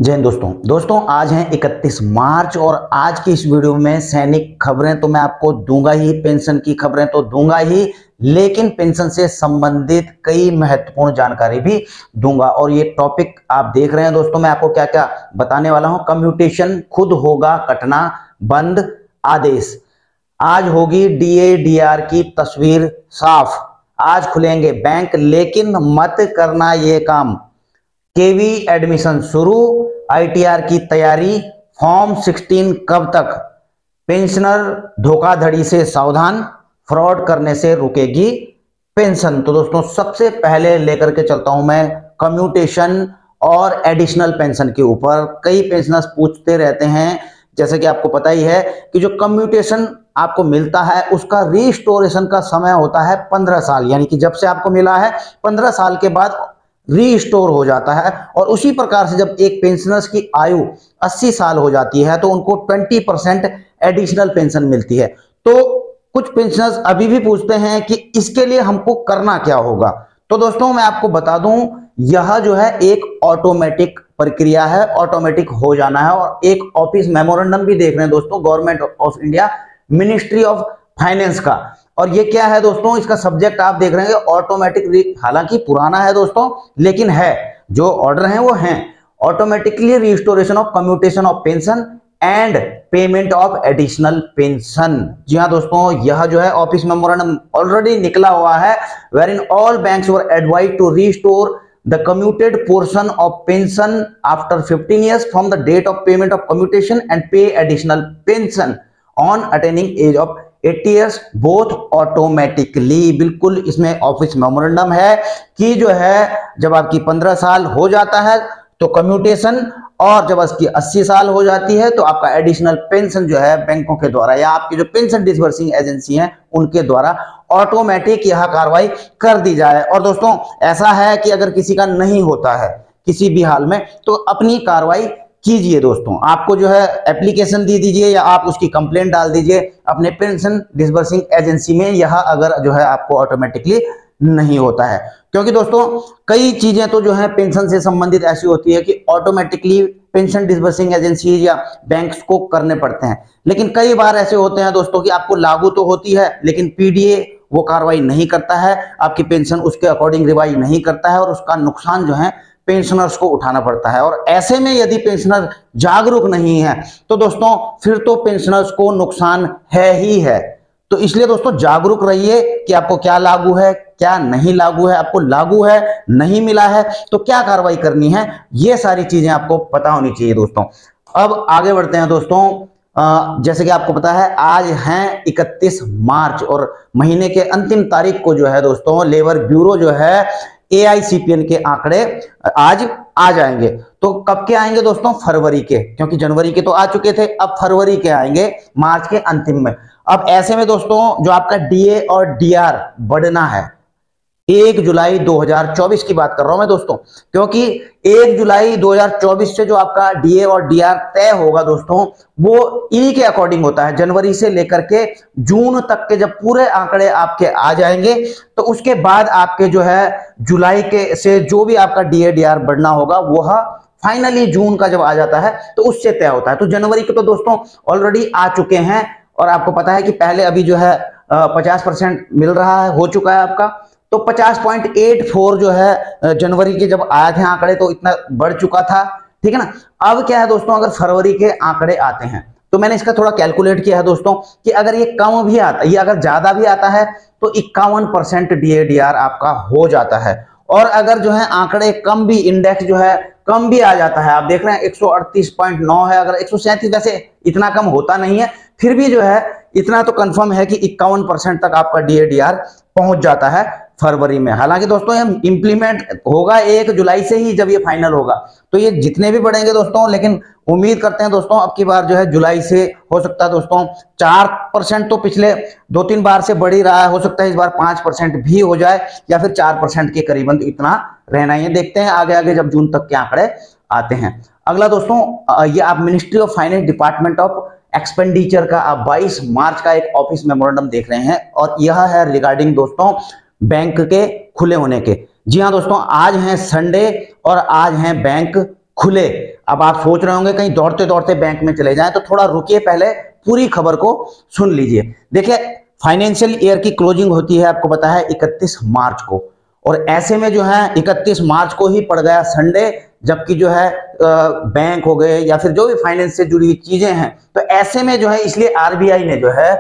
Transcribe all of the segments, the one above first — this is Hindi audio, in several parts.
जय हिंद दोस्तों आज है 31 मार्च और आज की इस वीडियो में सैनिक खबरें तो मैं आपको दूंगा ही, पेंशन की खबरें तो दूंगा ही, लेकिन पेंशन से संबंधित कई महत्वपूर्ण जानकारी भी दूंगा। और ये टॉपिक आप देख रहे हैं दोस्तों, मैं आपको क्या क्या बताने वाला हूं। कम्यूटेशन खुद होगा कटना बंद, आदेश आज होगी डीए डीआर की तस्वीर साफ, आज खुलेंगे बैंक लेकिन मत करना ये काम, केवी एडमिशन शुरू, आईटीआर की तैयारी, फॉर्म 16 कब तक, पेंशनर धोखाधड़ी से सावधान, फ्रॉड करने से रुकेगी पेंशन। तो दोस्तों सबसे पहले लेकर के चलता हूं मैं कम्यूटेशन और एडिशनल पेंशन के ऊपर। कई पेंशनर्स पूछते रहते हैं, जैसे कि आपको पता ही है कि जो कम्यूटेशन आपको मिलता है उसका रीस्टोरेशन का समय होता है 15 साल, यानी कि जब से आपको मिला है 15 साल के बाद रीस्टोर हो जाता है। और उसी प्रकार से जब एक पेंशनर्स की आयु 80 साल हो जाती है तो उनको 20% एडिशनल पेंशन मिलती है। तो कुछ पेंशनर्स अभी भी पूछते हैं कि इसके लिए हमको करना क्या होगा। तो दोस्तों मैं आपको बता दूं, यह जो है एक ऑटोमेटिक प्रक्रिया है, ऑटोमेटिक हो जाना है। और एक ऑफिस मेमोरेंडम भी देख रहे हैं दोस्तों, government of India, ministry of finance का। और ये क्या है दोस्तों, इसका सब्जेक्ट आप देख रहे हैं ऑटोमेटिक, हालांकि पुराना है दोस्तों लेकिन है, जो ऑर्डर है वो है automatically restoration of commutation of pension and payment of additional pension. जी हाँ दोस्तों, यह जो है ऑफिस मेमोरेंडम ऑलरेडी निकला हुआ है, wherein all banks were advise to restore the commuted portion of pension after 15 years from the date of payment of commutation and pay additional pension on attaining age of 80 years both automatically। बिल्कुल इसमें ऑफिस मेमोरेंडम है कि जो है जब आपकी 15 साल हो जाता है तो कम्यूटेशन, और जब उसकी 80 साल हो जाती है तो आपका एडिशनल पेंशन जो है बैंकों के द्वारा या आपकी जो पेंशन डिसबर्सिंग एजेंसी हैं उनके द्वारा ऑटोमेटिक यह कार्रवाई कर दी जाए। और दोस्तों ऐसा है कि अगर किसी का नहीं होता है किसी भी हाल में तो अपनी कार्रवाई कीजिए दोस्तों, आपको जो है एप्लीकेशन दे दीजिए या आप उसकी कंप्लेंट डाल दीजिए अपने पेंशन डिसबर्सिंग एजेंसी में, यह अगर जो है आपको ऑटोमेटिकली नहीं होता है। क्योंकि दोस्तों कई चीजें तो जो है पेंशन से संबंधित ऐसी होती है कि ऑटोमेटिकली पेंशन डिसबर्सिंग एजेंसी या बैंक्स को करने पड़ते हैं, लेकिन कई बार ऐसे होते हैं दोस्तों कि आपको लागू तो होती है लेकिन पीडीए वो कार्रवाई नहीं करता है, आपकी पेंशन उसके अकॉर्डिंग रिवाइज नहीं करता है और उसका नुकसान जो है पेंशनर्स को उठाना पड़ता है। और ऐसे में यदि पेंशनर जागरूक नहीं है तो दोस्तों फिर तो पेंशनर्स को नुकसान है ही है। तो इसलिए दोस्तों जागरूक रहिए कि आपको क्या लागू है क्या नहीं लागू है, आपको लागू है नहीं मिला है तो क्या कार्रवाई करनी है, ये सारी चीजें आपको पता होनी चाहिए दोस्तों। अब आगे बढ़ते हैं दोस्तों। जैसे कि आपको पता है आज है 31 मार्च और महीने के अंतिम तारीख को जो है दोस्तों लेबर ब्यूरो जो है एआईसीपीएन के आंकड़े आज आ जाएंगे। तो कब के आएंगे दोस्तों? फरवरी के, क्योंकि जनवरी के तो आ चुके थे, अब फरवरी के आएंगे मार्च के अंतिम में। अब ऐसे में दोस्तों जो आपका डीए और डीआर बढ़ना है 1 जुलाई 2024 की बात कर रहा हूं मैं दोस्तों, क्योंकि 1 जुलाई 2024 से जो आपका डीए और डीआर तय होगा दोस्तों वो इन्हीं के अकॉर्डिंग होता है। जनवरी से लेकर के जून तक के जब पूरे आंकड़े आपके आ जाएंगे तो उसके बाद आपके जो है जुलाई के से जो भी आपका डीए डीआर बढ़ना होगा वह फाइनली जून का जब आ जाता है तो उससे तय होता है। तो जनवरी के तो दोस्तों ऑलरेडी आ चुके हैं और आपको पता है कि पहले अभी जो है 50% मिल रहा है, हो चुका है आपका। तो 50.84 जो है जनवरी के जब आए थे आंकड़े तो इतना बढ़ चुका था, ठीक है ना। अब क्या है दोस्तों, अगर फरवरी के आंकड़े आते हैं तो मैंने इसका थोड़ा कैलकुलेट किया है दोस्तों कि अगर ये कम भी आता है, ये अगर ज्यादा भी आता है तो 51% डीएडीआर आपका हो जाता है। और अगर जो है आंकड़े कम भी, इंडेक्स जो है कम भी आ जाता है, आप देख रहे हैं 138.9 है, अगर 137, वैसे इतना कम होता नहीं है फिर भी जो है इतना तो कंफर्म है कि 51% तक आपका डीएडीआर पहुंच जाता है फरवरी में। हालांकि दोस्तों ये इंप्लीमेंट होगा 1 जुलाई से ही, जब ये फाइनल होगा तो ये जितने भी बढ़ेंगे दोस्तों, लेकिन उम्मीद करते हैं दोस्तों अब की बार जो है जुलाई से हो सकता है दोस्तों 4%, तो पिछले 2-3 बार से बढ़ ही रहा है, हो सकता है इस बार 5% भी हो जाए या फिर 4% के करीबन, इतना रहना ही है। देखते हैं आगे आगे जब जून तक के आंकड़े आते हैं। अगला दोस्तों ये आप ministry of finance department of expenditure का आप 22 मार्च का एक ऑफिस मेमोरेंडम देख रहे हैं और यह है रिगार्डिंग दोस्तों बैंक के खुले होने के। जी हाँ दोस्तों, आज है संडे और आज है बैंक खुले। अब आप सोच रहे होंगे कहीं दौड़ते दौड़ते बैंक में चले जाएं, तो थोड़ा रुकिए, पहले पूरी खबर को सुन लीजिए। देखिए, फाइनेंशियल ईयर की क्लोजिंग होती है, आपको पता है 31 मार्च को, और ऐसे में जो है 31 मार्च को ही पड़ गया संडे, जबकि जो है बैंक हो गए या फिर जो भी फाइनेंस से जुड़ी हुई चीजें हैं, तो ऐसे में जो है इसलिए आरबीआई ने जो है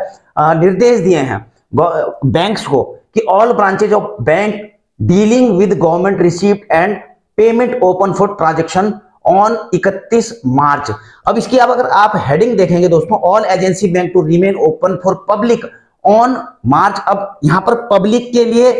निर्देश दिए हैं बैंक्स को कि all branches of bank dealing with government receipt and payment open for transaction on 31 March. अब इसकी अब अगर आप हेडिंग देखेंगे दोस्तों, all agency bank to remain open for public on March. अब यहां पर पब्लिक के लिए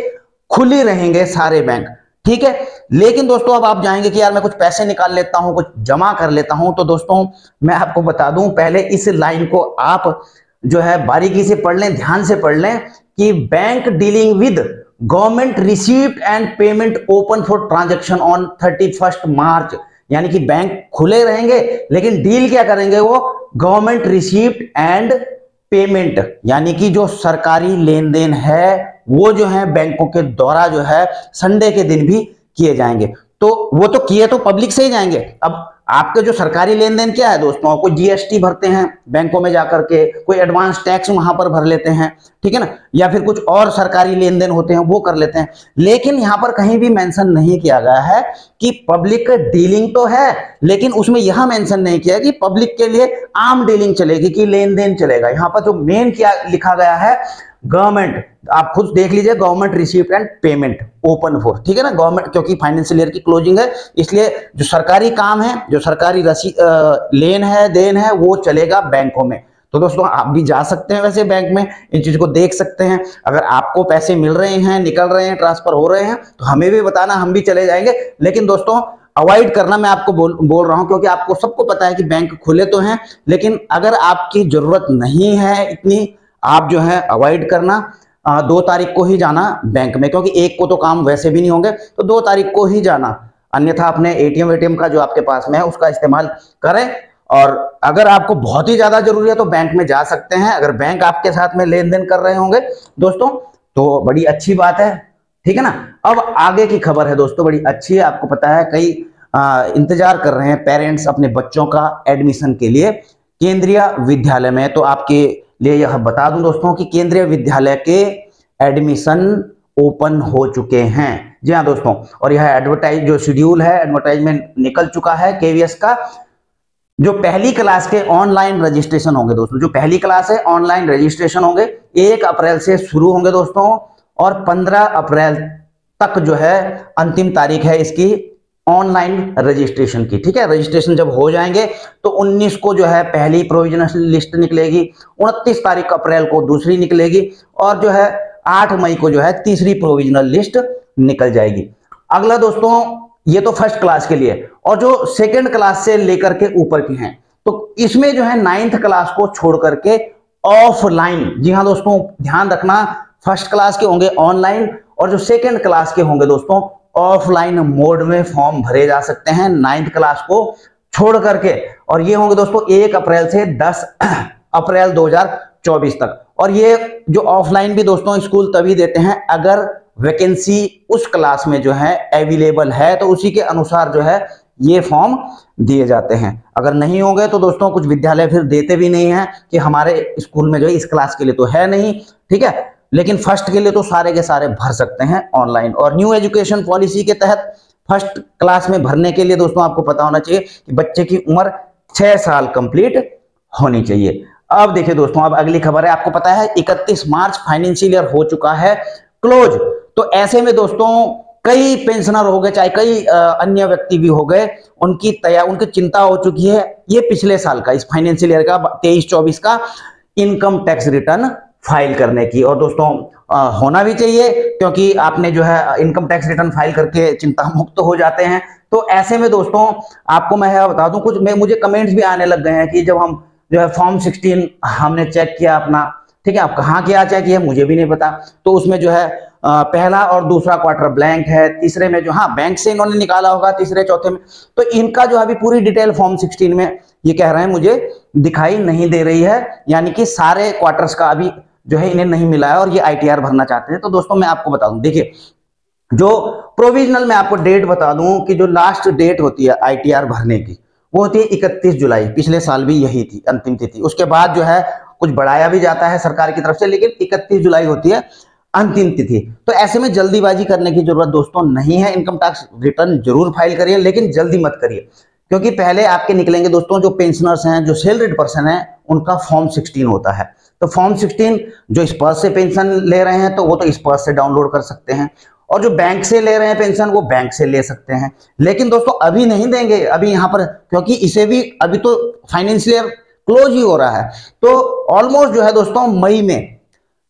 खुली रहेंगे सारे बैंक, ठीक है। लेकिन दोस्तों अब आप जाएंगे कि यार मैं कुछ पैसे निकाल लेता हूं, कुछ जमा कर लेता हूं, तो दोस्तों मैं आपको बता दूं, पहले इस लाइन को आप जो है बारीकी से पढ़ लें, ध्यान से पढ़ लें कि bank dealing with government receipt and payment open for transaction on 31 मार्च, यानी कि बैंक खुले रहेंगे लेकिन डील क्या करेंगे वो गवर्नमेंट रिसीप्ट एंड पेमेंट, यानी कि जो सरकारी लेन देन है वो जो है बैंकों के द्वारा जो है संडे के दिन भी किए जाएंगे। तो वो तो किए तो पब्लिक से ही जाएंगे। अब आपके जो सरकारी लेन देन क्या है दोस्तों, कोई जीएसटी भरते हैं बैंकों में जाकर के, कोई एडवांस टैक्स वहां पर भर लेते हैं, ठीक है ना, या फिर कुछ और सरकारी लेन देन होते हैं वो कर लेते हैं। लेकिन यहां पर कहीं भी मेंशन नहीं किया गया है कि पब्लिक डीलिंग तो है, लेकिन उसमें यह मेंशन नहीं किया कि पब्लिक के लिए आम डीलिंग चलेगी, कि लेन देन चलेगा। यहां पर जो मेन क्या लिखा गया है, गवर्नमेंट, आप खुद देख लीजिए, government receipt and payment open for, ठीक है ना, गवर्नमेंट, क्योंकि फाइनेंशियल ईयर की क्लोजिंग है, इसलिए जो सरकारी काम है, जो सरकारी लेन है, देन है, वो चलेगा बैंकों में। तो दोस्तों आप भी जा सकते हैं वैसे बैंक में, इन चीज को देख सकते हैं। अगर आपको पैसे मिल रहे हैं, निकल रहे हैं, ट्रांसफर हो रहे हैं, तो हमें भी बताना, हम भी चले जाएंगे। लेकिन दोस्तों अवॉइड करना मैं आपको बोल रहा हूं, क्योंकि आपको सबको पता है कि बैंक खुले तो हैं, लेकिन अगर आपकी जरूरत नहीं है इतनी, आप जो है अवॉइड करना। 2 तारीख को ही जाना बैंक में, क्योंकि 1 को तो काम वैसे भी नहीं होंगे, तो 2 तारीख को ही जाना। अन्यथा अपने एटीएम का जो आपके पास में है उसका इस्तेमाल करें। और अगर आपको बहुत ही ज्यादा जरूरी है तो बैंक में जा सकते हैं, अगर बैंक आपके साथ में लेन देन कर रहे होंगे दोस्तों, तो बड़ी अच्छी बात है, ठीक है ना। अब आगे की खबर है दोस्तों, बड़ी अच्छी है। आपको पता है कई इंतजार कर रहे हैं पेरेंट्स अपने बच्चों का एडमिशन के लिए केंद्रीय विद्यालय में। तो आपके लिए यह बता दूं दोस्तों कि केंद्रीय विद्यालय के एडमिशन ओपन हो चुके हैं। जी हाँ दोस्तों, और यह एडवर्टाइज जो शेड्यूल है, एडवर्टाइजमेंट निकल चुका है केवीएस का। जो पहली क्लास के ऑनलाइन रजिस्ट्रेशन होंगे दोस्तों, जो पहली क्लास है ऑनलाइन रजिस्ट्रेशन होंगे, 1 अप्रैल से शुरू होंगे दोस्तों, और 15 अप्रैल तक जो है अंतिम तारीख है इसकी ऑनलाइन रजिस्ट्रेशन की, ठीक है। रजिस्ट्रेशन जब हो जाएंगे तो 19 को जो है पहली प्रोविजनल लिस्ट निकलेगी, 29 तारीख अप्रैल को दूसरी निकलेगी, और जो है 8 मई को जो है तीसरी प्रोविजनल लिस्ट निकल जाएगी। अगला दोस्तों, ये तो फर्स्ट क्लास के लिए, और जो सेकेंड क्लास से लेकर के ऊपर की हैं, तो इसमें जो है 9th क्लास को छोड़ करके ऑफलाइन, जी हाँ दोस्तों ध्यान रखना, फर्स्ट क्लास के होंगे ऑनलाइन, और जो सेकेंड क्लास के होंगे दोस्तों ऑफलाइन मोड में फॉर्म भरे जा सकते हैं 9th क्लास को छोड़ करके। और ये होंगे दोस्तों 1 अप्रैल से 10 अप्रैल 2024 तक। और ये जो ऑफलाइन भी दोस्तों स्कूल तभी देते हैं अगर वैकेंसी उस क्लास में जो है अवेलेबल है, तो उसी के अनुसार जो है ये फॉर्म दिए जाते हैं। अगर नहीं होंगे तो दोस्तों कुछ विद्यालय फिर देते भी नहीं है कि हमारे स्कूल में जो है इस क्लास के लिए तो है नहीं, ठीक है, लेकिन फर्स्ट के लिए तो सारे के सारे भर सकते हैं ऑनलाइन। और न्यू एजुकेशन पॉलिसी के तहत फर्स्ट क्लास में भरने के लिए दोस्तों आपको पता होना चाहिए कि बच्चे की उम्र 6 साल कंप्लीट होनी चाहिए। अब देखिए दोस्तों, अब अगली खबर है। आपको पता है 31 मार्च फाइनेंशियल ईयर हो चुका है क्लोज। तो ऐसे में दोस्तों कई पेंशनर हो गए, चाहे कई अन्य व्यक्ति भी हो गए, उनकी चिंता हो चुकी है ये पिछले साल का, इस फाइनेंशियल ईयर का 23-24 का इनकम टैक्स रिटर्न फाइल करने की। और दोस्तों होना भी चाहिए, क्योंकि आपने जो है इनकम टैक्स रिटर्न फाइल करके चिंता मुक्त हो जाते हैं। तो ऐसे में दोस्तों आपको मैं बता दूं, मुझे कमेंट्स भी आने लग गए हैं कि जब हम जो है फॉर्म 16 हमने चेक किया अपना, ठीक है, आप कहाँ किया चेक किया मुझे भी नहीं पता, तो उसमें जो है पहला और दूसरा क्वार्टर ब्लैंक है, तीसरे में जो बैंक से इन्होंने निकाला होगा, तीसरे चौथे में, तो इनका जो अभी पूरी डिटेल फॉर्म 16 में ये कह रहे हैं मुझे दिखाई नहीं दे रही है, यानी कि सारे क्वार्टर्स का अभी जो है इन्हें नहीं मिला है और ये आईटीआर भरना चाहते हैं। तो दोस्तों मैं आपको बता दूं, देखिए जो प्रोविजनल मैं आपको डेट बता दूं कि जो लास्ट डेट होती है आईटीआर भरने की वो होती है 31 जुलाई। पिछले साल भी यही थी अंतिम तिथि। उसके बाद जो है कुछ बढ़ाया भी जाता है सरकार की तरफ से, लेकिन 31 जुलाई होती है अंतिम तिथि। तो ऐसे में जल्दीबाजी करने की जरूरत दोस्तों नहीं है। इनकम टैक्स रिटर्न जरूर फाइल करिए, लेकिन जल्दी मत करिए, क्योंकि पहले आपके निकलेंगे दोस्तों जो पेंशनर्स हैं, जो सैलरीड पर्सन है, उनका फॉर्म 16 होता है। तो फॉर्म 16 जो स्पर्श से पेंशन ले रहे हैं तो वो तो स्पर्श से डाउनलोड कर सकते हैं, और जो बैंक से ले रहे हैं पेंशन वो बैंक से ले सकते हैं। लेकिन दोस्तों अभी नहीं देंगे, अभी यहाँ पर, क्योंकि इसे भी अभी तो फाइनेंशियल क्लोज ही हो रहा है। तो ऑलमोस्ट जो है दोस्तों मई में,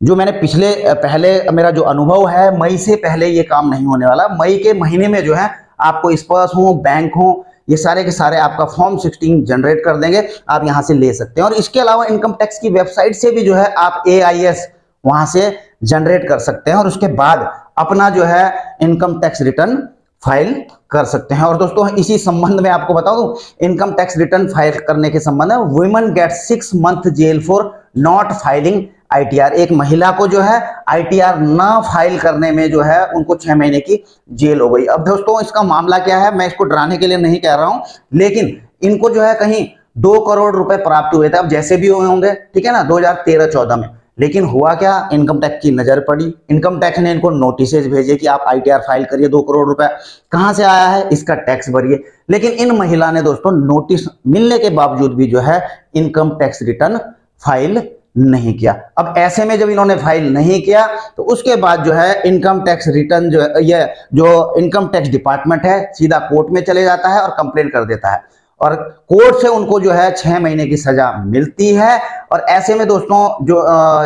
जो मैंने पहले मेरा जो अनुभव है, मई से पहले ये काम नहीं होने वाला। मई के महीने में जो है आपको स्पर्श हो, बैंक हो, ये सारे के सारे आपका फॉर्म 16 जनरेट कर देंगे, आप यहां से ले सकते हैं। और इसके अलावा इनकम टैक्स की वेबसाइट से भी जो है आप AIS वहां से जनरेट कर सकते हैं, और उसके बाद अपना जो है इनकम टैक्स रिटर्न फाइल कर सकते हैं। और दोस्तों इसी संबंध में आपको बता दूं, इनकम टैक्स रिटर्न फाइल करने के संबंध में women get 6 month jail for not filing ITR। एक महिला को जो है ITR ना फाइल करने में जो है उनको 6 महीने की जेल हो गई। अब दोस्तों इसका मामला क्या है, मैं इसको डराने के लिए नहीं कह रहा हूं, लेकिन इनको जो है कहीं 2 करोड़ रुपए प्राप्त हुए थे, अब जैसे भी हुए होंगे, ठीक है ना, 2013-14 में। लेकिन हुआ क्या, इनकम टैक्स की नजर पड़ी, इनकम टैक्स ने इनको नोटिस भेजे कि आप ITR फाइल करिए, 2 करोड़ रुपए कहां से आया है, इसका टैक्स भरिए। लेकिन इन महिला ने दोस्तों नोटिस मिलने के बावजूद भी जो है इनकम टैक्स रिटर्न फाइल नहीं किया। अब ऐसे में जब इन्होंने फाइल नहीं किया तो उसके बाद जो है इनकम टैक्स रिटर्न जो है, ये जो इनकम टैक्स डिपार्टमेंट है, सीधा कोर्ट में चले जाता है और कंप्लेन कर देता है, और कोर्ट से उनको जो है 6 महीने की सजा मिलती है। और ऐसे में दोस्तों जो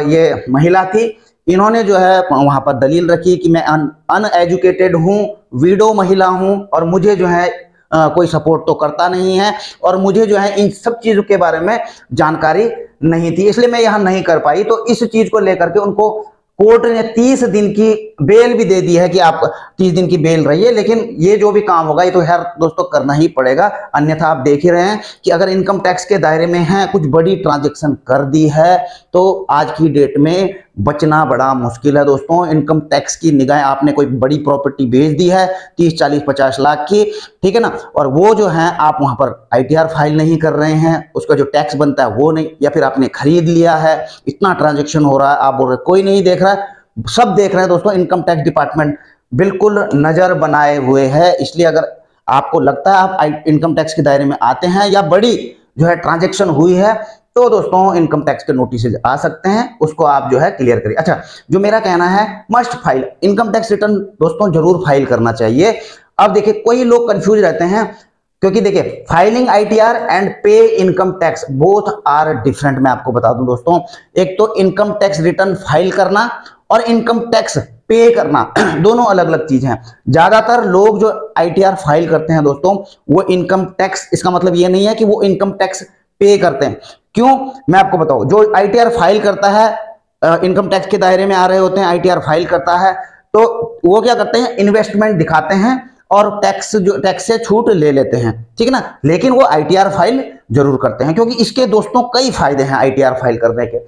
ये महिला थी, इन्होंने जो है वहां पर दलील रखी कि मैं अनएजुकेटेड हूं, विडो महिला हूं, और मुझे जो है कोई सपोर्ट तो करता नहीं है, और मुझे जो है इन सब चीजों के बारे में जानकारी नहीं थी, इसलिए मैं यहां नहीं कर पाई। तो इस चीज को लेकर के उनको कोर्ट ने 30 दिन की बेल भी दे दी है कि आप 30 दिन की बेल रहिए, लेकिन ये जो भी काम होगा ये तो यार दोस्तों करना ही पड़ेगा, अन्यथा आप देख ही रहे हैं कि अगर इनकम टैक्स के दायरे में है, कुछ बड़ी ट्रांजैक्शन कर दी है, तो आज की डेट में बचना बड़ा मुश्किल है दोस्तों। इनकम टैक्स की निगाह, आपने कोई बड़ी प्रॉपर्टी बेच दी है 30, 40, 50 लाख की, ठीक है ना, और वो जो है आप वहां पर ITR फाइल नहीं कर रहे हैं, उसका जो टैक्स बनता है वो नहीं, या फिर आपने खरीद लिया है, इतना ट्रांजैक्शन हो रहा है, आप बोल रहे कोई नहीं देख रहा है, सब देख रहे हैं दोस्तों। इनकम टैक्स डिपार्टमेंट बिल्कुल नजर बनाए हुए है। इसलिए अगर आपको लगता है आप इनकम टैक्स के दायरे में आते हैं या बड़ी जो है ट्रांजैक्शन हुई है, तो दोस्तों इनकम टैक्स के नोटिस आ सकते हैं, उसको आप जो है क्लियर करिए। अच्छा, जो मेरा कहना है, must file income tax return दोस्तों जरूर फाइल करना चाहिए। अब देखिए कोई लोग कंफ्यूज रहते हैं, क्योंकि देखिए filing ITR and pay income tax both are different. मैं आपको बता दूं दोस्तों, एक तो इनकम टैक्स रिटर्न फाइल करना और इनकम टैक्स पे करना दोनों अलग अलग चीजें हैं। ज्यादातर लोग जो ITR फाइल करते हैं दोस्तों, वो इनकम टैक्स, इसका मतलब ये नहीं है कि वो इनकम टैक्स पे करते हैं। क्यों, मैं आपको बताऊं, जो ITR फाइल करता है, इनकम टैक्स के दायरे में आ रहे होते हैं, ITR फाइल करता है, तो वो क्या करते हैं, इन्वेस्टमेंट दिखाते हैं और टैक्स से छूट ले लेते हैं, ठीक है ना, लेकिन वो ITR फाइल जरूर करते हैं, क्योंकि इसके दोस्तों कई फायदे हैं ITR फाइल करने के।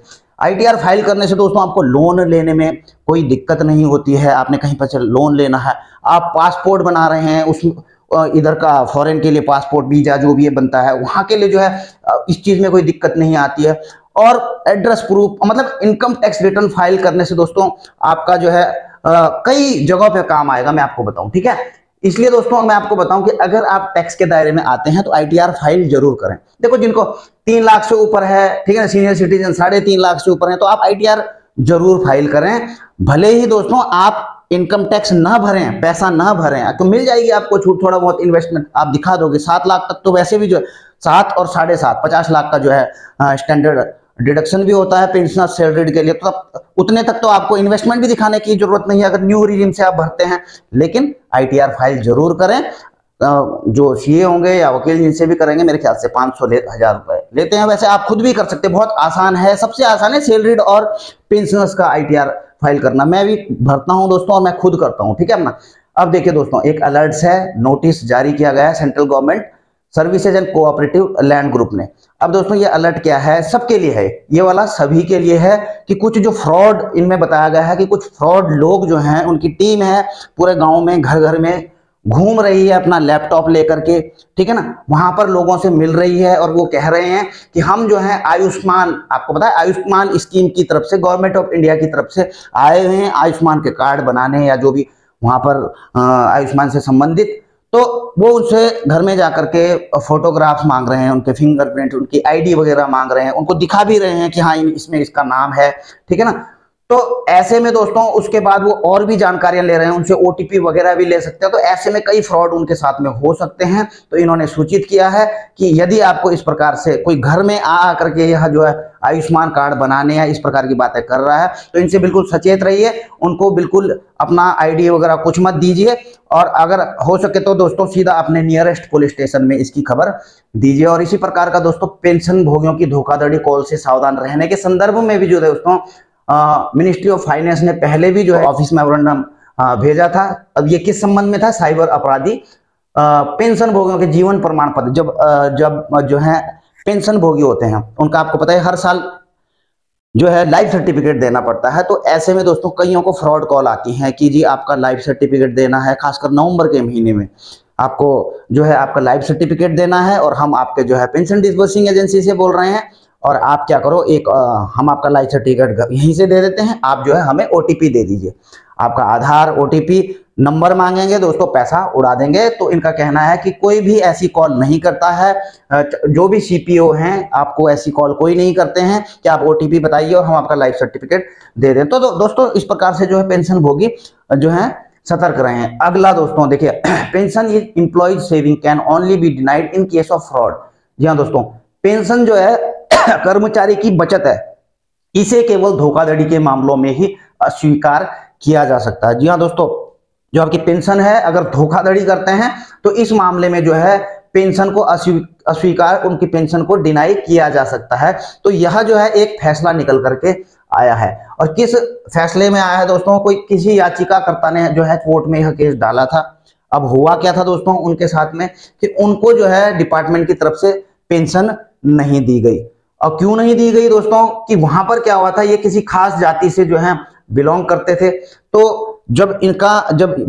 ITR फाइल करने से दोस्तों आपको लोन लेने में कोई दिक्कत नहीं होती है। आपने कहीं पर लोन लेना है, आप पासपोर्ट बना रहे हैं, उस इधर का फॉरेन के लिए पासपोर्ट, वीजा जो भी बनता है, वहां के लिए जो है इस चीज में कोई दिक्कत नहीं आती है। और एड्रेस प्रूफ, मतलब इनकम टैक्स रिटर्न फाइल करने से दोस्तों आपका जो है कई जगहों पे काम आएगा, मैं आपको बताऊं, ठीक है। इसलिए दोस्तों मैं आपको बताऊं कि अगर आप टैक्स के दायरे में आते हैं तो ITR फाइल जरूर करें। देखो जिनको 3 लाख से ऊपर है, ठीक है ना, सीनियर सिटीजन 3.5 लाख से ऊपर है, तो आप ITR जरूर फाइल करें। भले ही दोस्तों आप इनकम टैक्स ना भरें, पैसा ना भरें, तो मिल जाएगी आपको छूट, थोड़ा बहुत इन्वेस्टमेंट आप दिखा दोगे। 7 लाख तक तो वैसे भी जो है 7 और 7.5 50 लाख का जो है स्टैंडर्ड डिडक्शन भी होता है पेंशनर सैलरीड के लिए, तो उतने तक तो आपको इन्वेस्टमेंट भी दिखाने की जरूरत नहीं है अगर न्यू रिजीम से आप भरते हैं। लेकिन ITR फाइल जरूर करें। जो CA होंगे या वकील जिनसे भी करेंगे, मेरे ख्याल से 500 1000 रुपए लेते हैं। वैसे आप खुद भी कर सकते हैं, बहुत आसान है, सबसे आसान है सैलरीड और पेंशनर्स का ITR फाइल करना। मैं भी भरता हूं दोस्तों और मैं खुद करता हूं, ठीक है ना। अब देखिए दोस्तों, एक अलर्ट है, नोटिस जारी किया गया है central government services and cooperative land group ने। अब दोस्तों ये अलर्ट क्या है, सबके लिए है, ये वाला सभी के लिए है कि कुछ जो फ्रॉड इनमें बताया गया है कि कुछ फ्रॉड लोग जो हैं, उनकी टीम है पूरे गांव में, घर घर में घूम रही है अपना लैपटॉप लेकर के, ठीक है ना, वहां पर लोगों से मिल रही है और वो कह रहे हैं कि हम जो है आयुष्मान, आपको पता है आयुष्मान स्कीम की तरफ से, गवर्नमेंट ऑफ इंडिया की तरफ से आए हुए हैं आयुष्मान के कार्ड बनाने या जो भी वहां पर आयुष्मान से संबंधित। तो वो उनसे घर में जाकर के फोटोग्राफ्स मांग रहे हैं, उनके फिंगरप्रिंट, उनकी आईडी वगैरह मांग रहे हैं, उनको दिखा भी रहे हैं कि हाँ इसमें इसका नाम है, ठीक है ना। तो ऐसे में दोस्तों उसके बाद वो और भी जानकारियां ले रहे हैं, उनसे ओटीपी वगैरह भी ले सकते हैं। तो ऐसे में कई फ्रॉड उनके साथ में हो सकते हैं। तो इन्होंने सूचित किया है कि यदि आपको इस प्रकार से कोई घर में आ करके यह जो है आयुष्मान कार्ड बनाने या इस प्रकार की बातें कर रहा है, तो इनसे बिल्कुल सचेत रहिए, उनको बिल्कुल अपना आईडी वगैरह कुछ मत दीजिए। और अगर हो सके तो दोस्तों सीधा अपने नियरेस्ट पुलिस स्टेशन में इसकी खबर दीजिए। और इसी प्रकार का दोस्तों पेंशन भोगियों की धोखाधड़ी कॉल से सावधान रहने के संदर्भ में भी जो दोस्तों मिनिस्ट्री ऑफ फाइनेंस ने पहले भी जो है ऑफिस मेमोरेंडम भेजा था। अब ये किस संबंध में था, साइबर अपराधी पेंशन भोगियों के जीवन प्रमाण पत्र जब जो है पेंशन भोगी होते हैं उनका, आपको पता है हर साल जो है लाइफ सर्टिफिकेट देना पड़ता है। तो ऐसे में दोस्तों कईयों को फ्रॉड कॉल आती है कि जी आपका लाइफ सर्टिफिकेट देना है, खासकर नवंबर के महीने में आपको जो है आपका लाइफ सर्टिफिकेट देना है और हम आपके जो है पेंशन डिस्बर्सिंग एजेंसी से बोल रहे हैं और आप क्या करो, हम आपका लाइफ सर्टिफिकेट यहीं से दे देते हैं, आप जो है हमें ओटीपी दे दीजिए। आपका आधार, ओटीपी नंबर मांगेंगे दोस्तों, पैसा उड़ा देंगे। तो इनका कहना है कि कोई भी ऐसी कॉल नहीं करता है, जो भी सीपीओ हैं आपको ऐसी कॉल कोई नहीं करते हैं कि आप ओटीपी बताइए और हम आपका लाइफ सर्टिफिकेट दे दें। तो दोस्तों इस प्रकार से जो है पेंशन भोगी जो है सतर्क रहे हैं। अगला दोस्तों देखिए, pension is employees saving can only be denied in case of fraud. जी हाँ दोस्तों, पेंशन जो है कर्मचारी की बचत है, इसे केवल धोखाधड़ी के मामलों में ही अस्वीकार किया जा सकता है। जी हाँ दोस्तों, जो आपकी पेंशन है अगर धोखाधड़ी करते हैं तो इस मामले में जो है पेंशन को अस्वीकार, उनकी पेंशन को डिनाई किया जा सकता है। तो यह जो है एक फैसला निकल करके आया है। और किस फैसले में आया है दोस्तों, कोई किसी याचिकाकर्ता ने जो है कोर्ट में यह केस डाला था। अब हुआ क्या था दोस्तों उनके साथ में कि उनको जो है डिपार्टमेंट की तरफ से पेंशन नहीं दी गई। और क्यों नहीं दी गई दोस्तों, कि वहां पर क्या हुआ था, ये किसी खास जाति से जो है बिलोंग करते थे। तो जब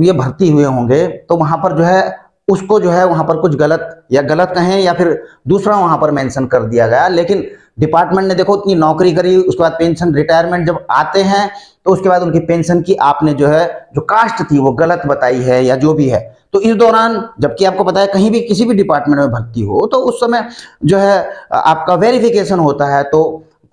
ये भर्ती हुए होंगे तो वहां पर जो है उसको जो है वहां पर कुछ गलत कहें या फिर दूसरा वहां पर मेंशन कर दिया गया। लेकिन डिपार्टमेंट ने देखो इतनी नौकरी करी, उसके बाद पेंशन रिटायरमेंट जब आते हैं तो उसके बाद उनकी पेंशन की आपने जो है जो कास्ट थी वो गलत बताई है या जो भी है। तो इस दौरान, जबकि आपको पता है कहीं भी किसी भी डिपार्टमेंट में भर्ती हो तो उस समय जो है आपका वेरिफिकेशन होता है। तो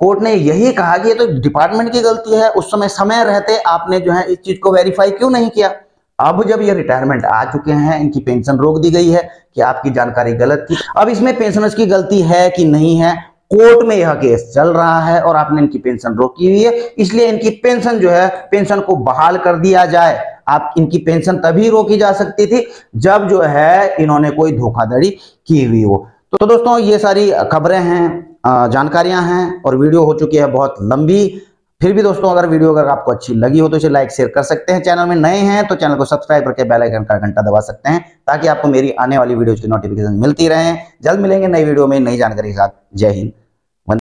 कोर्ट ने यही कहा कि ये तो डिपार्टमेंट की गलती है, उस समय रहते आपने जो है इस चीज को वेरीफाई क्यों नहीं किया। अब जब ये रिटायरमेंट आ चुके हैं, इनकी पेंशन रोक दी गई है कि आपकी जानकारी गलत थी। अब इसमें पेंशनर्स की गलती है कि नहीं है, कोर्ट में यह केस चल रहा है और आपने इनकी पेंशन रोकी हुई है, इसलिए इनकी पेंशन जो है पेंशन को बहाल कर दिया जाए। आप इनकी पेंशन तभी रोकी जा सकती थी जब जो है इन्होंने कोई धोखाधड़ी की हुई हो। तो दोस्तों ये सारी खबरें हैं, जानकारियां हैं और वीडियो हो चुकी है बहुत लंबी। फिर भी दोस्तों अगर आपको अच्छी लगी हो तो इसे लाइक शेयर कर सकते हैं। चैनल में नए हैं तो चैनल को सब्सक्राइब करके बेल आइकन का घंटा दबा सकते हैं ताकि आपको मेरी आने वाली वीडियोज की नोटिफिकेशन मिलती रहे। जल्द मिलेंगे नई वीडियो में नई जानकारी के साथ। जय हिंद।